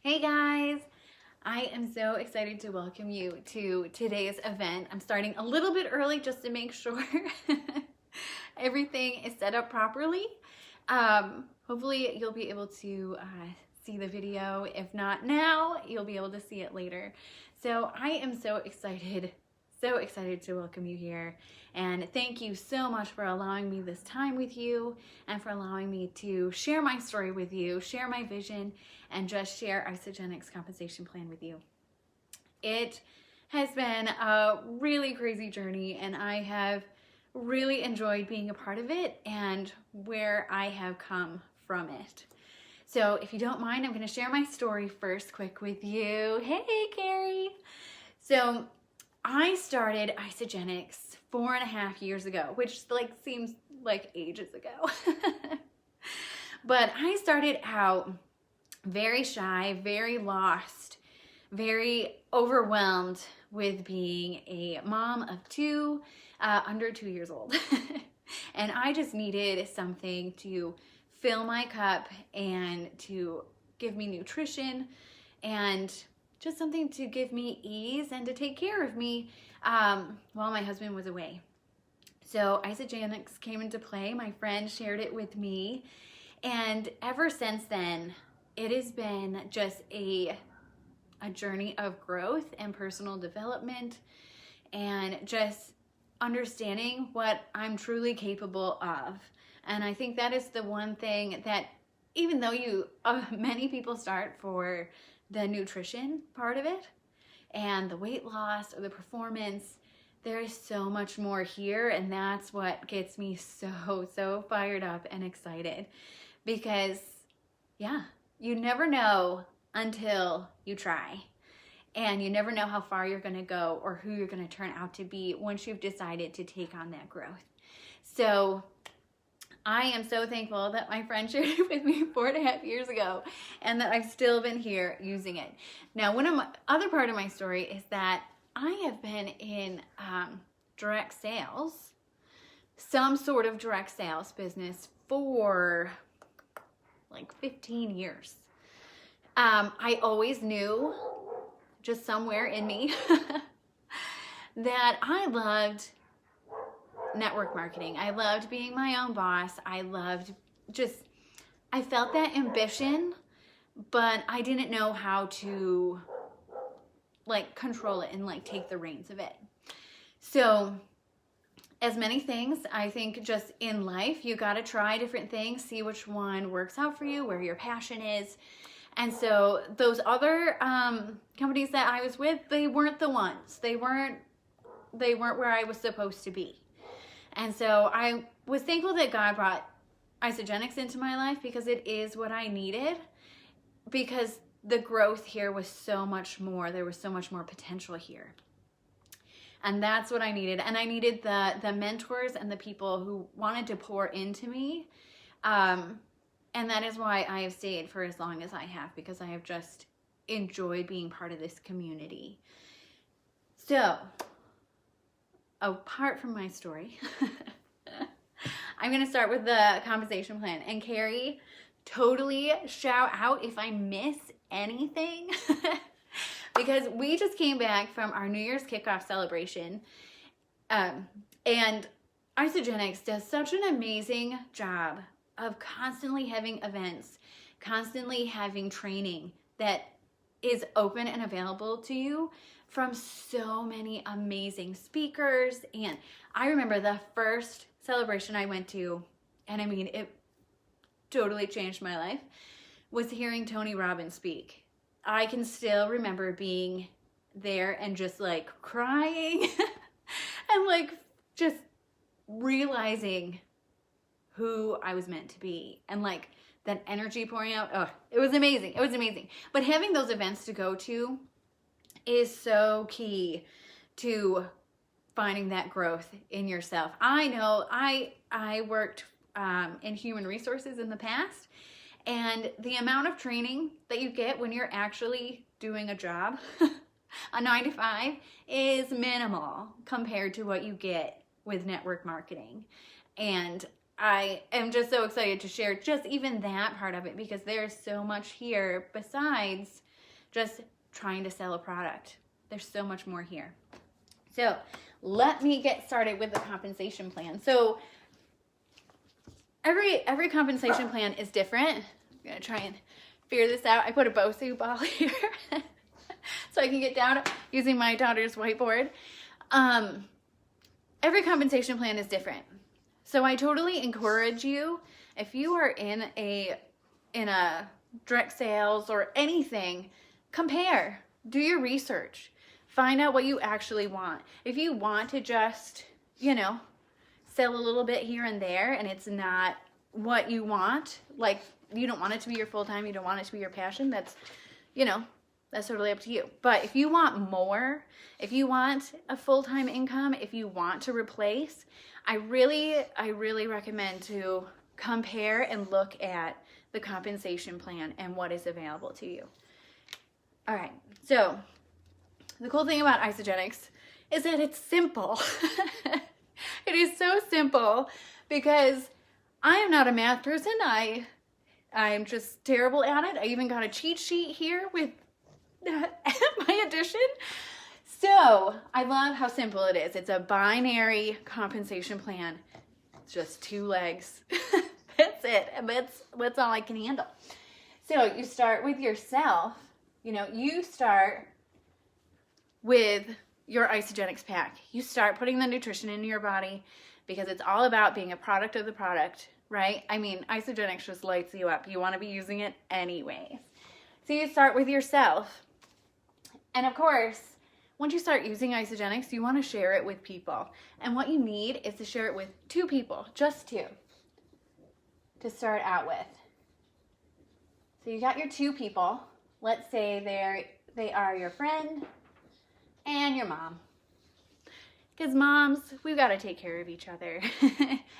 Hey guys, I am so excited to welcome you to today's event. I'm starting a little bit early just to make sure everything is set up properly. Hopefully you'll be able to see the video. If not now, you'll be able to see it later. So I am so excited to welcome you here, and thank you so much for allowing me this time with you and for allowing me to share my story with you, share my vision, and just share Isagenix compensation plan with you. It has been a really crazy journey, and I have really enjoyed being a part of it and where I have come from it. So if you don't mind, I'm going to share my story first quick with you. Hey, Carrie. So I started Isagenix 4.5 years ago, which seems like ages ago. But I started out very shy, very lost, very overwhelmed with being a mom of two, under 2 years old. And I just needed something to fill my cup and to give me nutrition and just something to give me ease and to take care of me while my husband was away. So Isagenix came into play. My friend shared it with me. And ever since then, it has been just a journey of growth and personal development and just understanding what I'm truly capable of. And I think that is the one thing that, even though many people start for the nutrition part of it and the weight loss or the performance, there is so much more here, and that's what gets me so fired up and excited, because you never know until you try, and you never know how far you're going to go or who you're going to turn out to be once you've decided to take on that growth. So I am so thankful that my friend shared it with me 4.5 years ago and that I've still been here using it. Now, other part of my story is that I have been in direct sales, some sort of direct sales business for like 15 years. I always knew, just somewhere in me, that I loved network marketing. I loved being my own boss. I felt that ambition, but I didn't know how to control it and take the reins of it. So as many things, I think just in life, you got to try different things, see which one works out for you, where your passion is. And so those other companies that I was with, they weren't the ones. They weren't where I was supposed to be. And so I was thankful that God brought Isagenix into my life, because it is what I needed, because the growth here was so much more. There was so much more potential here. And that's what I needed. And I needed the mentors and the people who wanted to pour into me. And that is why I have stayed for as long as I have, because I have just enjoyed being part of this community. So, apart from my story, I'm going to start with the compensation plan. And Carrie, totally shout out if I miss anything, because we just came back from our New Year's kickoff celebration. And Isagenix does such an amazing job of constantly having events, constantly having training that is open and available to you from so many amazing speakers. And I remember the first celebration I went to, and I mean, it totally changed my life, was hearing Tony Robbins speak. I can still remember being there and just crying and just realizing who I was meant to be, and that energy pouring out. Oh, it was amazing. It was amazing. But having those events to go to is so key to finding that growth in yourself. I know I worked in human resources in the past, and the amount of training that you get when you're actually doing a job, a 9-to-5, is minimal compared to what you get with network marketing. And I am just so excited to share just even that part of it, because there's so much here besides just trying to sell a product. There's so much more here. So let me get started with the compensation plan. So every compensation plan is different. I'm gonna try and figure this out. I put a BOSU ball here so I can get down using my daughter's whiteboard. Every compensation plan is different. So I totally encourage you, if you are in a direct sales or anything, compare, do your research, find out what you actually want. If you want to just, you know, sell a little bit here and there and it's not what you want, like you don't want it to be your full-time, you don't want it to be your passion, that's, you know, that's totally up to you. But if you want more, if you want a full-time income, if you want to replace, I really recommend to compare and look at the compensation plan and what is available to you. All right, so the cool thing about Isagenix is that it's simple. It is so simple because I am not a math person. I'm just terrible at it. I even got a cheat sheet here with my addition. So I love how simple it is. It's a binary compensation plan. It's just 2 legs. That's it. That's all I can handle. So you start with yourself. You know, you start with your Isagenix pack. You start putting the nutrition into your body because it's all about being a product of the product, right? I mean, Isagenix just lights you up. You want to be using it anyways. So you start with yourself. And of course, once you start using Isagenix, you want to share it with people. And what you need is to share it with 2 people, just 2, to start out with. So you got your 2 people. Let's say they are your friend and your mom. Because moms, we've got to take care of each other,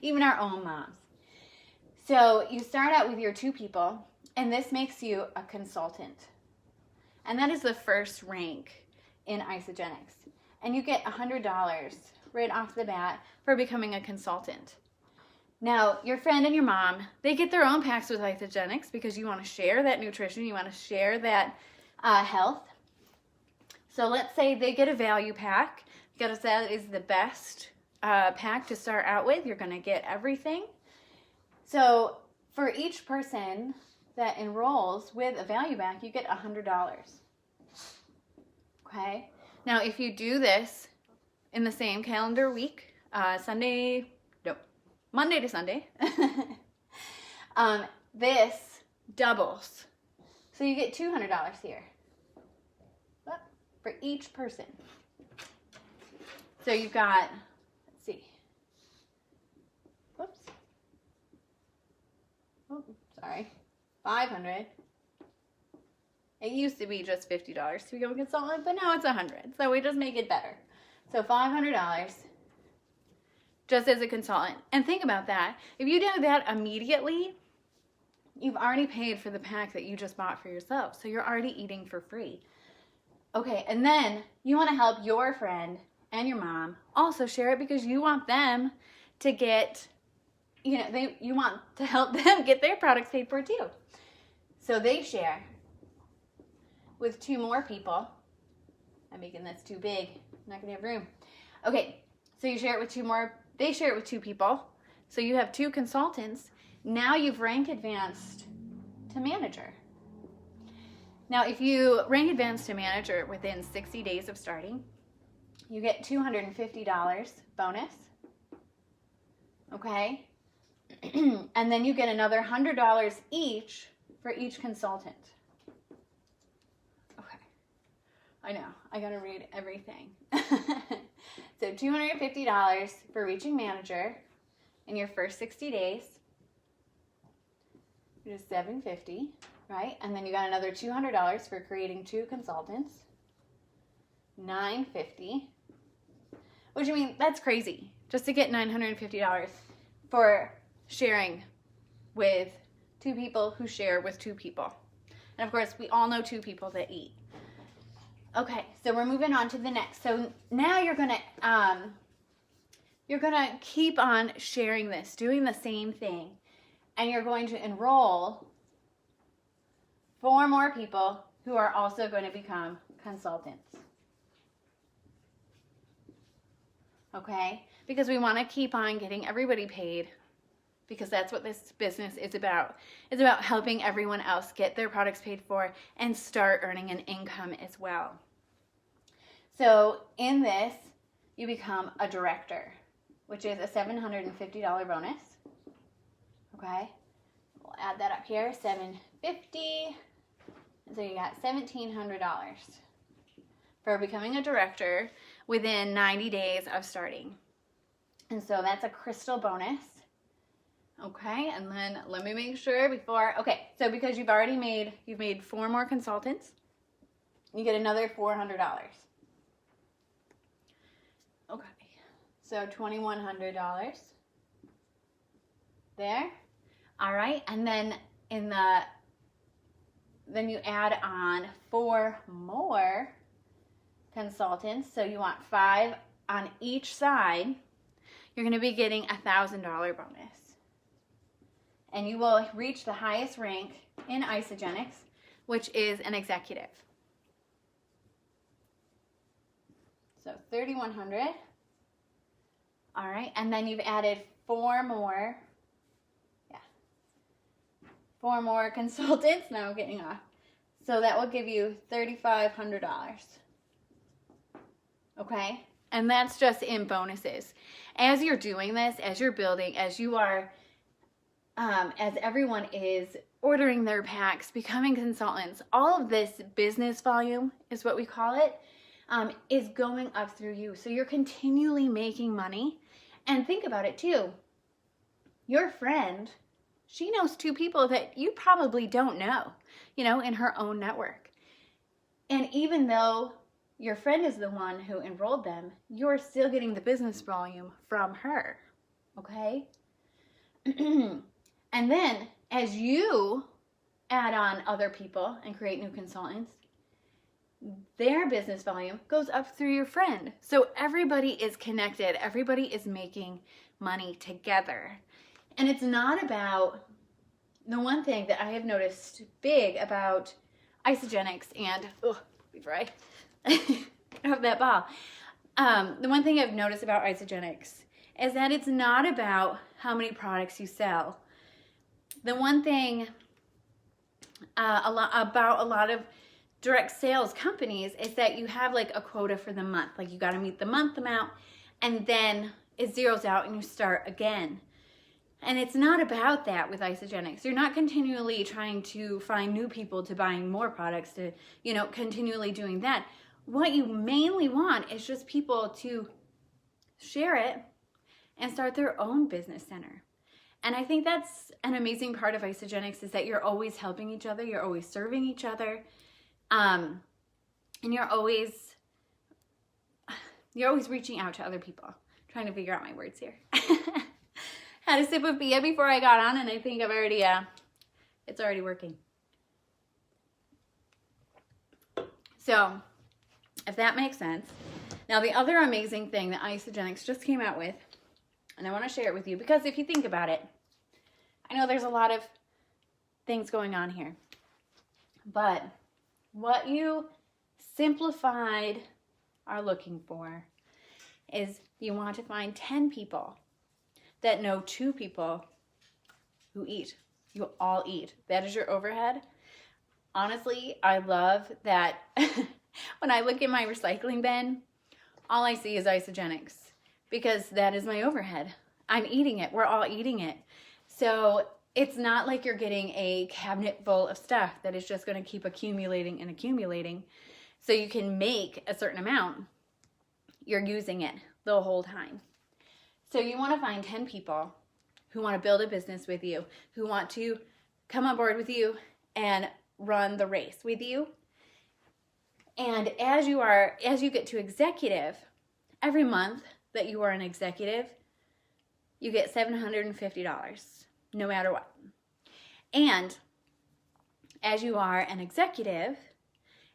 even our own moms. So you start out with your 2 people, and this makes you a consultant. And that is the first rank in Isagenix. And you get $100 right off the bat for becoming a consultant. Now, your friend and your mom, they get their own packs with Isagenix because you want to share that nutrition, you want to share that health. So let's say they get a value pack, because that is the best pack to start out with. You're going to get everything. So for each person that enrolls with a value pack, you get $100. Okay? Now, if you do this in the same calendar week, Monday to Sunday, this doubles. So you get $200 here for each person. So you've got, let's see. Whoops. Oh, sorry. $500. It used to be just $50 to become a consultant, but now it's $100. So we just make it better. So $500 just as a consultant. And think about that. If you do that immediately, you've already paid for the pack that you just bought for yourself. So you're already eating for free. Okay, and then you want to help your friend and your mom also share it because you want them to get, you want to help them get their products paid for too. So they share with 2 more people. I'm making this too big. I'm not going to have room. Okay, so you share it with 2 more. They share it with 2 people. So you have 2 consultants. Now you've rank advanced to manager. Now, if you rank advanced to manager within 60 days of starting, you get $250 bonus. Okay? And then you get another $100 each for each consultant. Okay. I know. I got to read everything. So $250 for reaching manager in your first 60 days, which is $750, right? And then you got another $200 for creating 2 consultants, $950. Which, I mean, that's crazy. Just to get $950 for sharing with 2 people who share with 2 people. And of course, we all know 2 people that eat. Okay, so we're moving on to the next. So now you're gonna keep on sharing this, doing the same thing, and you're going to enroll 4 more people who are also going to become consultants. Okay? Because we want to keep on getting everybody paid, because that's what this business is about. It's about helping everyone else get their products paid for and start earning an income as well. So in this, you become a director, which is a $750 bonus. Okay? We'll add that up here, $750. So you got $1,700 for becoming a director within 90 days of starting. And so that's a crystal bonus. Okay, and then let me make sure before, okay, so because you've made 4 more consultants, you get another $400. Okay, so $2,100 there. All right, and then then you add on 4 more consultants. So you want 5 on each side. You're going to be getting a $1,000 bonus. And you will reach the highest rank in Isagenix, which is an executive. So $3,100. All right, and then you've added 4 more. 4 more consultants. Now I'm getting off. So that will give you $3,500. Okay? And that's just in bonuses. As you're doing this, as you're building, as you are, as everyone is ordering their packs, becoming consultants, all of this business volume is what we call it, is going up through you. So you're continually making money. And think about it too. Your friend, she knows 2 people that you probably don't know, in her own network. And even though your friend is the one who enrolled them, you're still getting the business volume from her, okay? And then as you add on other people and create new consultants, their business volume goes up through your friend. So everybody is connected. Everybody is making money together. And it's not about, the one thing that I have noticed big about Isagenix and, before I have that ball, the one thing I've noticed about Isagenix is that it's not about how many products you sell. The one thing about a lot of direct sales companies is that you have like a quota for the month. Like you got to meet the month amount, and then it zeroes out and you start again. And it's not about that with Isagenix. You're not continually trying to find new people to buying more products, to, continually doing that. What you mainly want is just people to share it and start their own business center. And I think that's an amazing part of Isagenix, is that you're always helping each other, you're always serving each other, and you're always reaching out to other people. I'm trying to figure out my words here. Had a sip of Bia before I got on, and I think I've already, it's already working. So, if that makes sense. Now, the other amazing thing that Isagenix just came out with, and I want to share it with you, because if you think about it, I know there's a lot of things going on here, but what you simplified are looking for is you want to find 10 people that know 2 people who eat. You all eat. That is your overhead. Honestly, I love that when I look in my recycling bin, all I see is Isagenix, because that is my overhead. I'm eating it. We're all eating it. So it's not like you're getting a cabinet full of stuff that is just going to keep accumulating and accumulating. So you can make a certain amount. You're using it the whole time. So you want to find 10 people who want to build a business with you, who want to come on board with you and run the race with you. And as you get to executive, every month that you are an executive, you get $750, no matter what. And as you are an executive,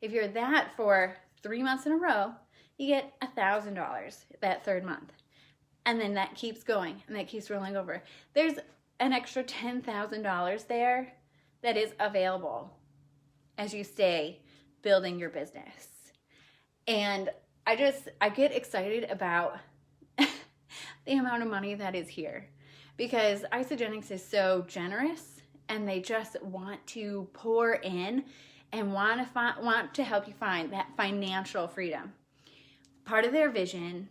if you're that for 3 months in a row, you get $1,000 that 3rd month. And then that keeps going, and that keeps rolling over. There's an extra $10,000 there that is available as you stay building your business. And I get excited about the amount of money that is here, because Isagenix is so generous, and they just want to pour in and want to help you find that financial freedom. Part of their vision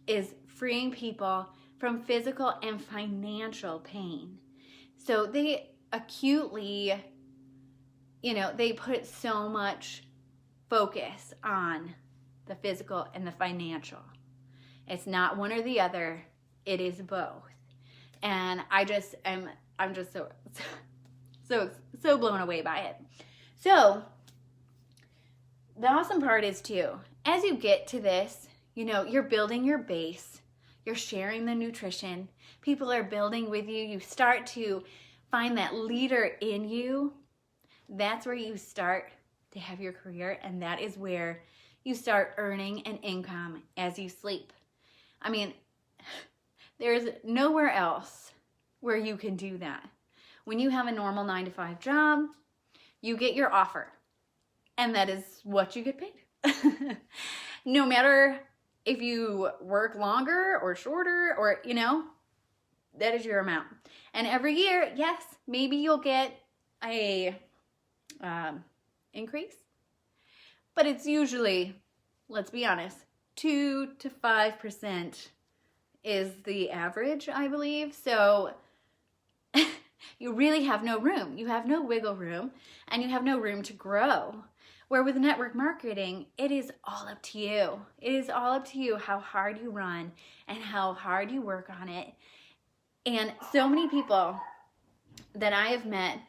is freeing people from physical and financial pain. So they acutely, they put so much focus on the physical and the financial. It's not one or the other, it is both. And I'm just so blown away by it. So the awesome part is too, as you get to this, you're building your base, you're sharing the nutrition, people are building with you, you start to find that leader in you. That's where you start to have your career, and that is where you start earning an income as you sleep. I mean, there's nowhere else where you can do that. When you have a normal 9-to-5 job, you get your offer, and that is what you get paid. No matter if you work longer or shorter, or, that is your amount. And every year, yes, maybe you'll get a increase, but it's usually, let's be honest, 2 to 5% is the average, I believe. So you really have no room. You have no wiggle room, and you have no room to grow. Where with network marketing, it is all up to you. It is all up to you how hard you run and how hard you work on it. And so many people that I have met,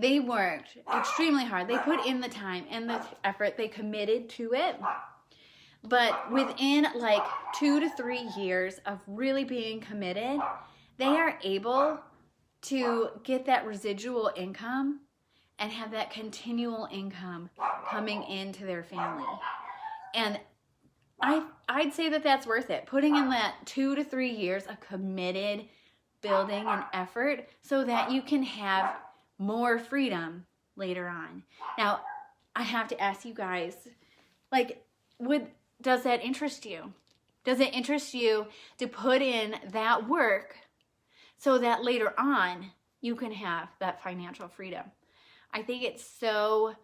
they worked extremely hard. They put in the time and the effort. They committed to it. But within like 2 to 3 years of really being committed, they are able to get that residual income and have that continual income coming into their family. And I'd say that that's worth it. Putting in that 2 to 3 years of committed building and effort so that you can have more freedom later on. Now, I have to ask you guys, does that interest you? Does it interest you to put in that work so that later on you can have that financial freedom? I think it's so...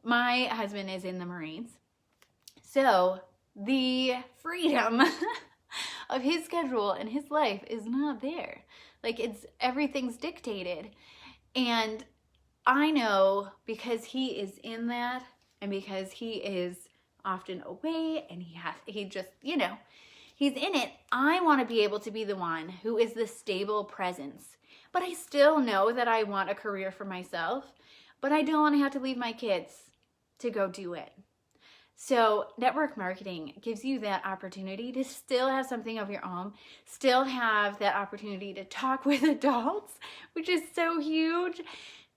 My husband is in the Marines, so the freedom of his schedule and his life is not there. Everything's dictated. And I know, because he is in that, and because he is often away, and he just, he's in it, I want to be able to be the one who is the stable presence. But I still know that I want a career for myself, but I don't want to have to leave my kids to go do it. So network marketing gives you that opportunity to still have something of your own, still have that opportunity to talk with adults, which is so huge,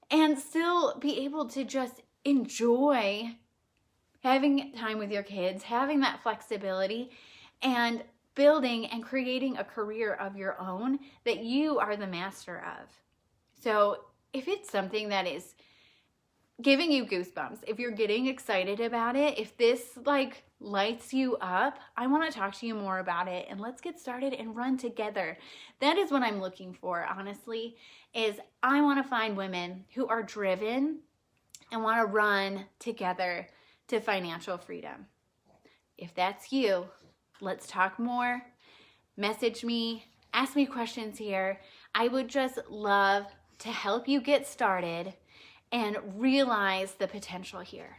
and still be able to just enjoy having time with your kids, having that flexibility, and building and creating a career of your own that you are the master of. So if it's something that is giving you goosebumps, if you're getting excited about it, if this lights you up, I want to talk to you more about it, and let's get started and run together. That is what I'm looking for, honestly, is I want to find women who are driven and want to run together to financial freedom. If that's you, let's talk more. Message me, ask me questions here. I would just love to help you get started and realize the potential here.